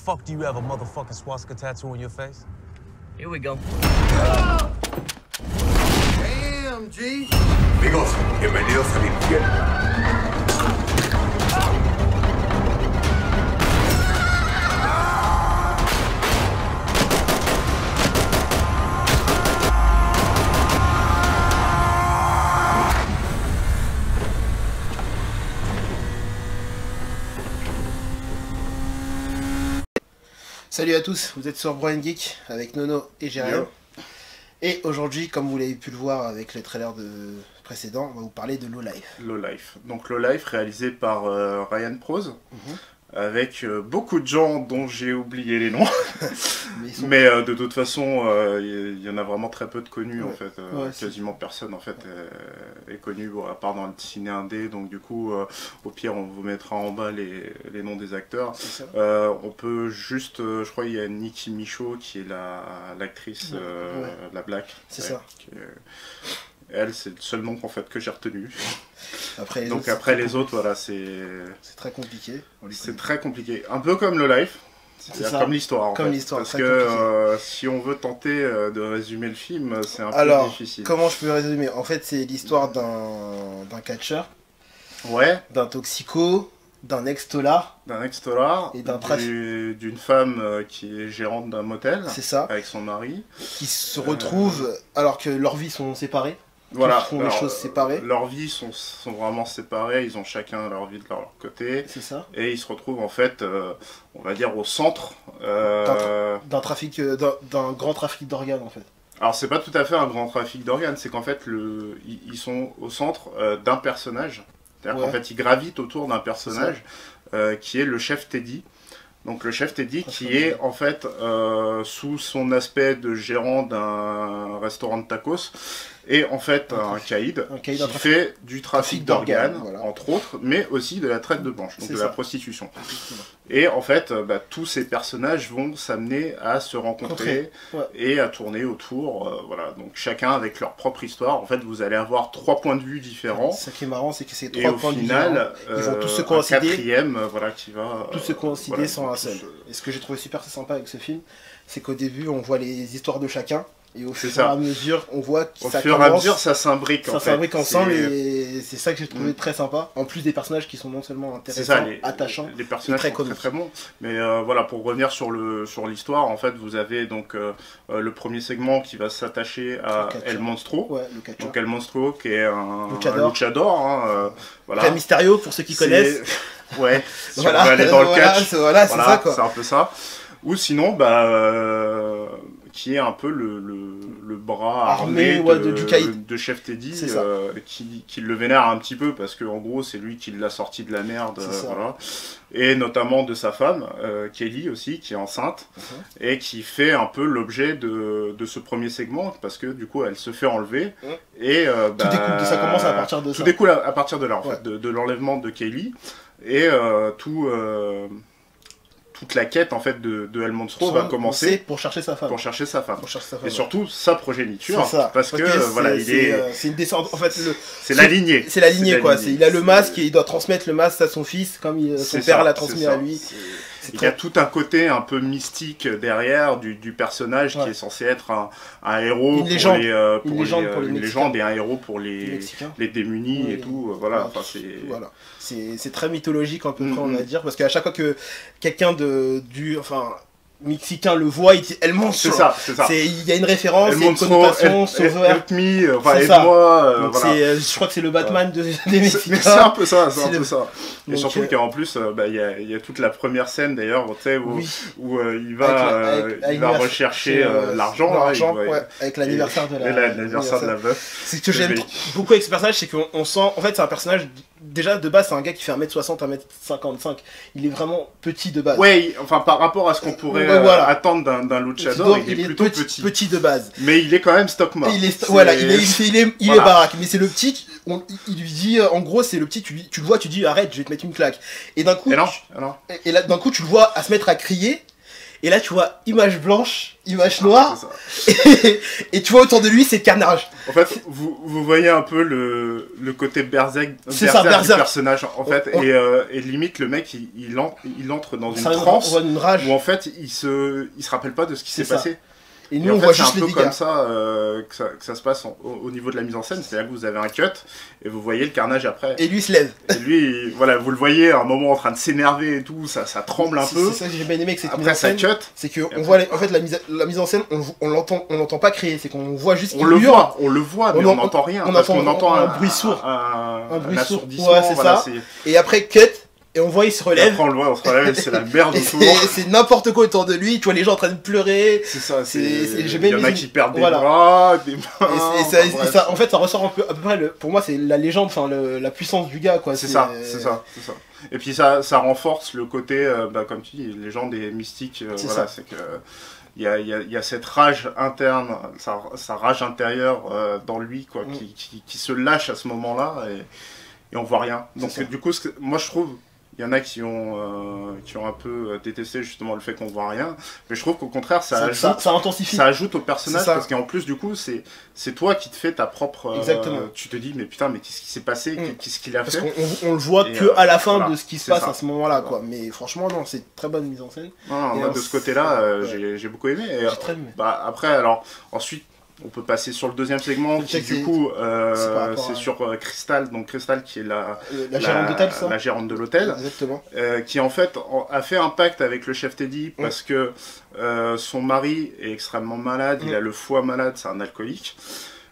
fuck do you have a motherfucking swastika tattoo on your face? Here we go. Damn, G. Amigos, bienvenidos al infierno. Salut à tous, vous êtes sur Brian Geek avec Nono et Jérémy. Et aujourd'hui, comme vous l'avez pu le voir avec les trailers précédents, on va vous parler de Low Life. Low Life. Donc Low Life réalisé par Ryan Prose, avec beaucoup de gens dont j'ai oublié les noms. Mais de toute façon, il y en a vraiment très peu de connus en fait. Quasiment personne en fait est connu, à part dans le ciné indé. Donc du coup, au pire, on vous mettra en bas les noms des acteurs. On peut juste, je crois, il y a Nikki Michaud qui est l'actrice la Black. C'est ça. Elle, c'est le seul nom en fait que j'ai retenu. Après les autres, voilà, c'est très compliqué. C'est très compliqué. Un peu comme le live. C'est comme l'histoire. Parce que si on veut tenter de résumer le film, c'est un peu difficile. Comment je peux résumer? En fait, c'est l'histoire d'un catcheur, d'un toxico, d'un ex-tolard, et d'une femme qui est gérante d'un motel, avec son mari, qui se retrouvent alors que leurs vies sont séparées. Voilà, font les choses séparées. Leurs vies sont vraiment séparées, ils ont chacun leur vie de leur côté. C'est ça. Et ils se retrouvent en fait, on va dire, au centre d'un grand trafic d'organes en fait. Alors c'est pas tout à fait un grand trafic d'organes, c'est qu'en fait ils sont au centre d'un personnage. C'est-à-dire qu'en fait ils gravitent autour d'un personnage qui est le chef Teddy. Donc le chef Teddy qui est en fait sous son aspect de gérant d'un restaurant de tacos et en fait un caïd qui fait du trafic d'organes entre autres, mais aussi de la traite de banche, donc de la prostitution. Et en fait tous ces personnages vont s'amener à se rencontrer et à tourner autour, voilà, donc chacun avec leur propre histoire. En fait vous allez avoir 3 points de vue différents. Ce qui est marrant c'est que ces 3 points de vue différents, ils vont tous se coïncider. Un quatrième qui va tous se coïncider sans un seul. Et ce que j'ai trouvé super sympa avec ce film, c'est qu'au début on voit les histoires de chacun. Et au fur et à mesure, on voit que ça s'imbrique. Ça s'imbrique ensemble et c'est ça que j'ai trouvé très sympa. En plus des personnages qui sont non seulement intéressants, attachants, les personnages sont très bons. Mais voilà, pour revenir sur l'histoire, en fait, vous avez donc le premier segment qui va s'attacher à El Monstro. Donc El Monstro qui est un luchador. Très Mysterio pour ceux qui connaissent. Ouais, si on veut aller dans le catch. Voilà, c'est ça quoi. C'est un peu ça. Ou sinon, qui est un peu le bras armé de Chef Teddy, qui le vénère un petit peu parce que en gros c'est lui qui l'a sorti de la merde, et notamment de sa femme Kelly aussi, qui est enceinte et qui fait un peu l'objet de ce premier segment parce que du coup elle se fait enlever et ça commence à partir de ça. Tout découle à partir de là en fait, de l'enlèvement de Kelly et toute la quête en fait de El Monstro va commencer pour chercher sa femme. Et surtout sa progéniture. Parce que voilà, c'est une descente. En fait, c'est la lignée. C'est la lignée quoi. Il a le masque et il doit transmettre le masque à son fils comme son père l'a transmis à lui. Il y a tout un côté un peu mystique derrière du personnage qui est censé être un héros, une légende et un héros pour les démunis et tout. Voilà, c'est très mythologique à peu près on va dire, parce qu'à chaque fois que quelqu'un mexicain le voit, il dit El Monstro. C'est ça. Il y a une référence, il y a une connotation, sauveur. Help me, aide-moi. Je crois que c'est le Batman des Mexicains. Mais c'est un peu ça, Et surtout qu'en plus, il y a toute la première scène d'ailleurs, où il va rechercher l'argent. Avec l'anniversaire de la meuf. C'est ce que j'aime beaucoup avec ce personnage, c'est qu'on sent, en fait c'est un personnage, déjà de base c'est un gars qui fait 1m60, 1m55. Il est vraiment petit de base. Ouais, enfin par rapport à ce qu'on pourrait attendre d'un luchador, il est plutôt petit de base. Mais il est quand même stock mort. Il est baraque, mais c'est le petit, il lui dit, en gros c'est le petit, tu le vois, tu dis arrête, je vais te mettre une claque. Et d'un coup, d'un coup tu le vois à se mettre à crier. Et là, tu vois, image blanche, image noire, C'est ça. et tu vois autour de lui, c'est carnage. En fait, vous voyez un peu le côté berserk du personnage, en fait, et limite, le mec, il entre dans une transe, une rage. où en fait, il se rappelle pas de ce qui s'est passé. Et nous, on voit juste les dégâts. C'est un peu comme ça, que ça se passe au niveau de la mise en scène, c'est-à-dire que vous avez un cut, et vous voyez le carnage après. Et lui, il se lève. Et lui, voilà, vous le voyez à un moment en train de s'énerver et tout, ça tremble un peu. C'est ça que j'ai bien aimé avec cette après, mise en scène. ça cut. C'est qu'on voit, en fait, la mise en scène, on l'entend pas créer, c'est qu'on voit juste on le voit, mais on n'entend rien. On entend un bruit sourd. Un bruit sourd. assourdissement, Ouais, c'est voilà, ça. Et après, cut. Et on voit, il se relève. Après, on le voit, on se relève, c'est la merde autour. C'est n'importe quoi autour de lui. Tu vois les gens en train de pleurer. C'est ça, il y en a qui perdent des bras, des mains. Et ça, en fait, ça ressort à peu près, pour moi, c'est la légende, enfin, la puissance du gars, quoi. C'est ça. Et puis ça renforce le côté, comme tu dis, légende et mystique. Voilà, c'est que il y a cette rage interne, sa rage intérieure dans lui, quoi, qui se lâche à ce moment-là, et on voit rien. Donc du coup, moi je trouve. Il y en a qui ont un peu détesté justement le fait qu'on voit rien, mais je trouve qu'au contraire ça intensifie. Ça ajoute au personnage, parce qu'en plus du coup c'est toi qui te fais ta propre. Exactement. Tu te dis mais putain, mais qu'est-ce qui s'est passé, qu'est-ce qu'il a fait. Parce qu'on le voit que à la fin de ce qui se passe à ce moment-là, quoi. Mais franchement non, c'est une très bonne mise en scène. Non, moi, de ce côté-là, j'ai beaucoup aimé. Et, très aimé. Après, alors ensuite. On peut passer sur le deuxième segment qui du coup c'est sur Crystal, donc Crystal qui est la gérante d'hôtel, la gérante de l'hôtel, qui en fait a fait un pacte avec le chef Teddy parce que son mari est extrêmement malade, il a le foie malade, c'est un alcoolique,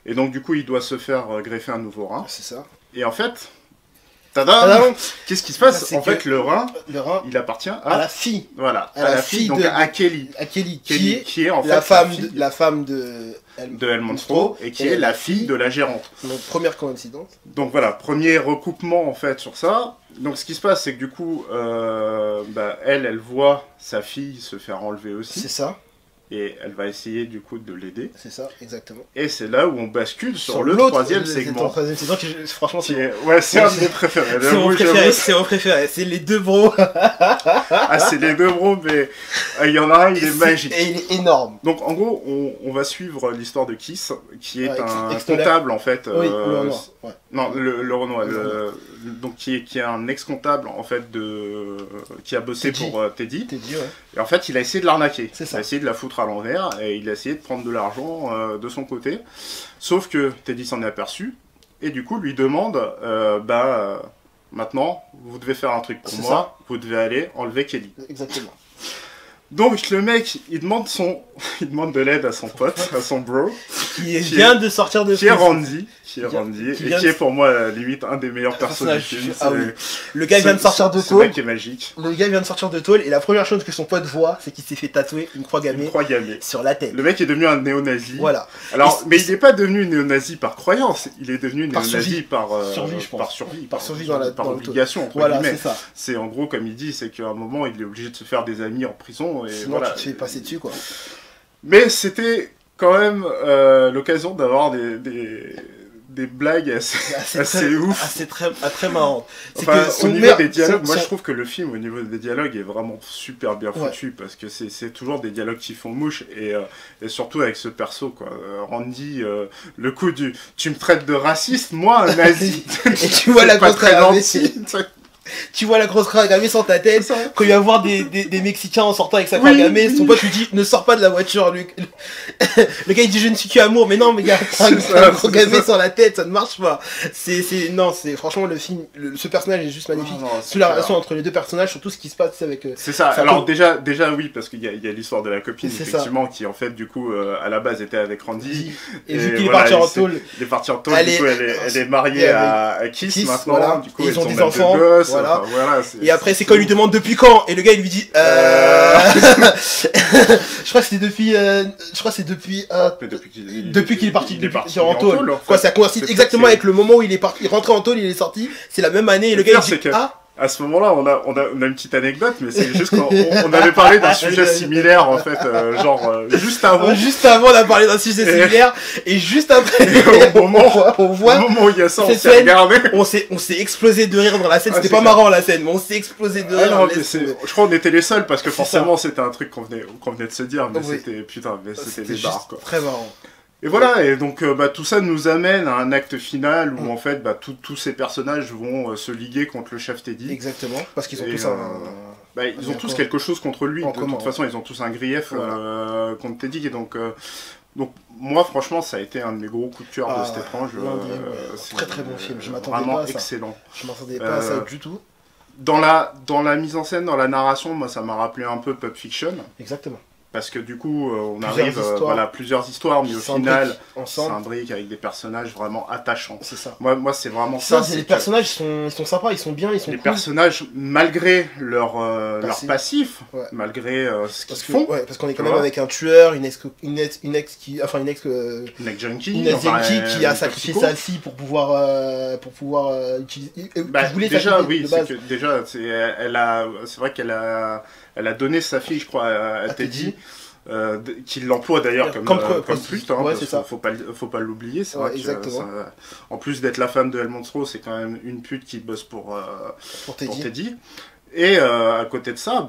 et donc du coup il doit se faire greffer un nouveau rein. C'est ça. Et en fait, tadam, qu'est-ce qui se passe? En fait, le rein, il appartient à la fille. Voilà, à la fille, donc à Kelly. À Kelly, qui est en fait la femme de El Monstro, et qui est la fille de la gérante. Donc première coïncidence. Donc voilà, premier recoupement en fait sur ça. Donc ce qui se passe, c'est que du coup, elle voit sa fille se faire enlever aussi. C'est ça. Et elle va essayer du coup de l'aider. C'est ça, exactement. Et c'est là où on bascule sur le troisième segment. Le troisième segment, franchement, c'est un de mes préférés. C'est mon préféré, c'est les deux bros. C'est les deux bros, mais il y en a un, il est magique. Et il est énorme. Donc en gros, on va suivre l'histoire de Kiss, qui est un comptable en fait. Oui, le Renoir. Non, le Renoir. Donc qui est un ex-comptable en fait qui a bossé pour Teddy. Et en fait, il a essayé de l'arnaquer. Il a essayé de la foutre à l'envers et il a essayé de prendre de l'argent de son côté. Sauf que Teddy s'en est aperçu et du coup lui demande maintenant, vous devez faire un truc pour moi, vous devez aller enlever Kelly. Exactement. Donc le mec, il demande de l'aide à son pote, à son bro, qui vient de sortir de qui est Randy, qui est pour moi limite un des meilleurs personnages du film. Le gars vient de sortir de tôle. Ce mec est magique. Le gars vient de sortir de tôle et la première chose que son pote voit, c'est qu'il s'est fait tatouer une croix gammée sur la tête. Le mec est devenu un néo-nazi. Voilà. Alors, mais il n'est pas devenu néo-nazi par croyance, il est devenu néo-nazi par survie, je pense. Par survie, par obligation. Voilà, c'est ça. C'est en gros, comme il dit, c'est qu'à un moment, il est obligé de se faire des amis en prison. Et sinon, tu te fais passer dessus, quoi. Mais c'était quand même l'occasion d'avoir des blagues assez ouf. Très marrantes. Au niveau des dialogues, moi je trouve que le film, au niveau des dialogues, est vraiment super bien foutu, parce que c'est toujours des dialogues qui font mouche, et surtout avec ce perso, quoi. Randy, le coup du « tu me traites de raciste, moi, un nazi !» Et tu vois la grosse tu vois la grosse croix gammée sur ta tête. Quand il va voir des Mexicains en sortant avec sa croix gammée, son pote lui dit ne sors pas de la voiture. Le gars il dit je ne suis qu'amour, mais non, mais gars, t'as un croix gammée sur la tête, ça ne marche pas. Franchement, le film, ce personnage est juste magnifique. Toute la relation entre les deux personnages, surtout ce qui se passe avec. C'est ça. Alors déjà oui, parce qu'il y a l'histoire de la copine effectivement qui en fait du coup à la base était avec Randy. Et vu qu'il est parti en tôle, du coup elle est mariée à Kiss maintenant. Du coup ils ont des enfants. Voilà. Et après, c'est quand il lui demande depuis quand, et le gars il lui dit je crois que c'est depuis qu'il est parti en tôle. Quoi, ça coïncide exactement avec le moment où il est parti, il rentrait en tôle, il est sorti. C'est la même année, et le gars il dit À ce moment-là, on a une petite anecdote, mais c'est juste qu'on avait parlé d'un sujet similaire, en fait, juste avant. Juste avant, on a parlé d'un sujet similaire, et juste après, au moment où il y a ça, on cette s'est scène, regardé. on s'est explosé de rire dans la scène. Ah, C'était c'est pas clair. marrant la scène, mais on s'est explosé de rire. Non, mais je crois qu'on était les seuls, parce que C'est forcément, c'était un truc qu'on venait de se dire, mais Oui. c'était des juste barres, quoi. très marrant. Et voilà, et donc tout ça nous amène à un acte final où en fait tous ces personnages vont se liguer contre le chef Teddy. Exactement, parce qu'ils ont Et, tous ils ont tous quelque chose contre lui. en De commun, toute façon, ils ont tous un grief Voilà. contre Teddy. Et donc moi, franchement, ça a été un de mes gros coups de cœur de cet étrange. Très très bon film, je m'attendais vraiment pas à ça. excellent. Je m'attendais pas à ça du tout. Dans la mise en scène, dans la narration, moi, ça m'a rappelé un peu Pulp Fiction. Exactement. Parce que du coup, on Plusieurs arrive, plusieurs histoires, mais au final, ensemble. s'imbriquent avec des personnages vraiment attachants. C'est ça. Moi c'est vraiment Ça, ça. les personnages, ils sont sympas, ils sont bien, ils sont Les cool. personnages, malgré leur passif, Ouais. malgré ce qu'ils Parce que, font, parce qu'on est quand Tu même vois. avec un tueur, une ex Neck Junkie, qui a sacrifié sa fille pour pouvoir utiliser. Bah, qui voulait déjà, sacrifier oui, de c'est base. que déjà, c'est vrai qu'elle a donné sa fille, je crois, à Teddy. Qui l'emploie d'ailleurs comme pute, hein, ouais, parce c'est ça. qu'il faut pas l'oublier, c'est Ouais, vrai que exactement. en plus d'être la femme de El Monstro, c'est quand même une pute qui bosse pour Teddy. Et à côté de ça,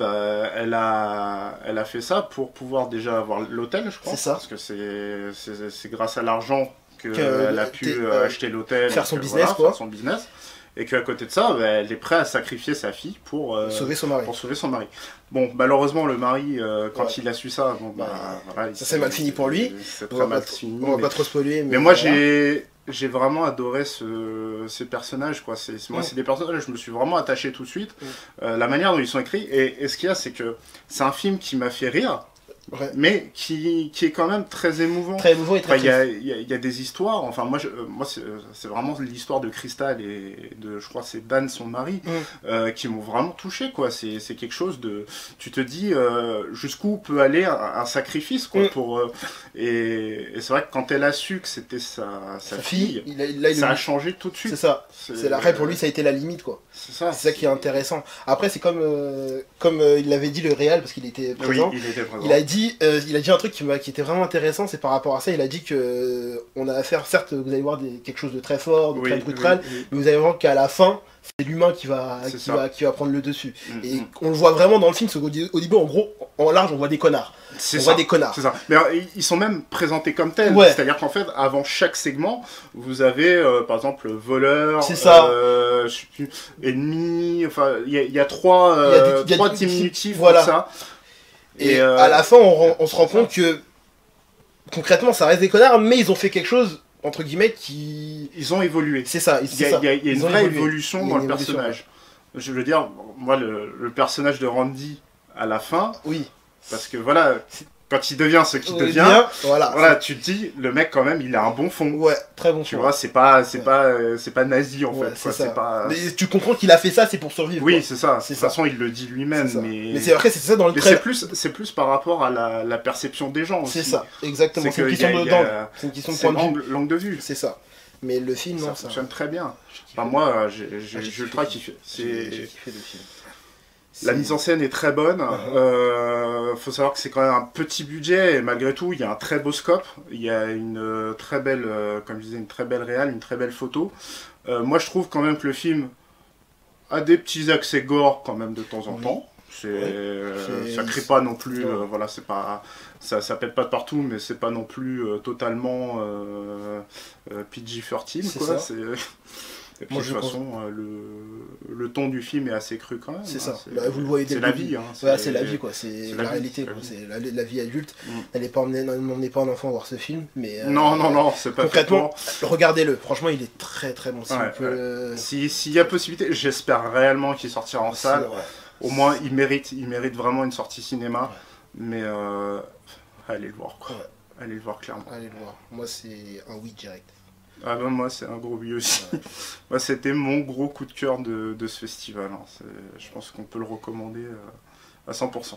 elle a fait ça pour pouvoir déjà avoir l'hôtel, je crois. C'est ça. Parce que c'est grâce à l'argent Que qu'elle a pu acheter l'hôtel, faire son et business, voilà, quoi. faire son business. Et qu'à côté de ça, elle est prête à sacrifier sa fille pour Sauver son mari. sauver son mari. Bon, malheureusement, le mari, quand Ouais. il a su ça, voilà, Ça s'est mal fini pour lui. C'est On très va mal pas fini. On va pas trop spoiler, Mais moi, voilà. j'ai vraiment adoré ces personnages, quoi. Moi, c'est des personnages, je me suis vraiment attaché tout de suite. La manière dont ils sont écrits. Et ce qu'il y a, c'est que c'est un film qui m'a fait rire, Ouais. mais qui est quand même très émouvant. Très émouvant et très Enfin, triste. il y a des histoires, enfin moi c'est vraiment l'histoire de Crystal et de, je crois c'est Dan son mari, qui m'ont vraiment touché, quoi. C'est quelque chose de, tu te dis jusqu'où peut aller un sacrifice, quoi, et c'est vrai que quand elle a su que c'était sa fille, ça a changé tout de suite. C'est ça. C'est l'arrêt pour lui, ça a été la limite, quoi. C'est ça. C'est ça qui est intéressant. Après, c'est comme il l'avait dit le réal, parce qu'il était présent. Oui, il était présent. Il a dit un truc qui était vraiment intéressant, c'est par rapport à ça. Il a dit que on a affaire, certes, vous allez voir quelque chose de très fort, de très brutal, mais vous allez voir qu'à la fin, c'est l'humain qui va prendre le dessus. Et on le voit vraiment dans le film, parce qu'au début, en gros, en large, on voit des connards. C'est ça. C'est ça. Mais ils sont même présentés comme tels. Ouais. C'est-à-dire qu'en fait, avant chaque segment, vous avez par exemple voleur, je sais plus, ennemi. Enfin, il y a trois diminutifs voilà. pour ça. Et à la fin, on se rend compte que concrètement, ça reste des connards, mais ils ont fait quelque chose entre guillemets qui. Ils ont évolué. C'est ça. Il y a une vraie évolution dans le personnage. Ouais. Je veux dire, moi, le personnage de Randy à la fin. Oui. Parce que voilà, quand il devient ce qu'il devient, voilà, tu te dis, le mec quand même, il a un bon fond. Ouais, très bon fond. Tu vois, c'est pas nazi en fait. C'est ça. Mais tu comprends qu'il a fait ça, c'est pour survivre. Oui, quoi. c'est ça. De toute façon, il le dit lui-même. Mais c'est vrai, c'est ça dans le trailer. C'est plus par rapport à la perception des gens aussi. C'est ça, exactement. C'est une question d'angle. C'est une question de point de vue. Langue de vue. C'est ça. Mais le film, non, ça fonctionne très bien. Enfin, moi, j'ai ultra kiffé. J'ai kiffé le film. La mise en scène est très bonne. Faut savoir que c'est quand même un petit budget et malgré tout, il y a un très beau scope. Il y a une très belle, comme je disais, une très belle réal, une très belle photo. Moi, je trouve quand même que le film a des petits accès gore quand même de temps en temps. Ça crie pas non plus. Voilà, c'est pas, ça pète pas de partout, mais c'est pas non plus totalement PG-13 quoi. Et puis, de toute façon, le ton du film est assez cru quand même. C'est ça. Vous le voyez dès le début. Vie. Hein, c'est la vie, quoi. C'est la réalité, quoi. C'est la vie adulte. N'emmenez pas un enfant voir ce film, mais. Non, c'est pas concrètement. Regardez-le. Franchement, il est très très bon. S'il y a possibilité, j'espère réellement qu'il sortira en salle. Au moins, il mérite vraiment une sortie cinéma. Mais allez le voir, quoi. Allez le voir clairement. Allez le voir. Moi, c'est un oui direct. Ah ben moi c'est un gros oui aussi. Moi c'était mon gros coup de cœur de ce festival. Hein. Je pense qu'on peut le recommander à 100%.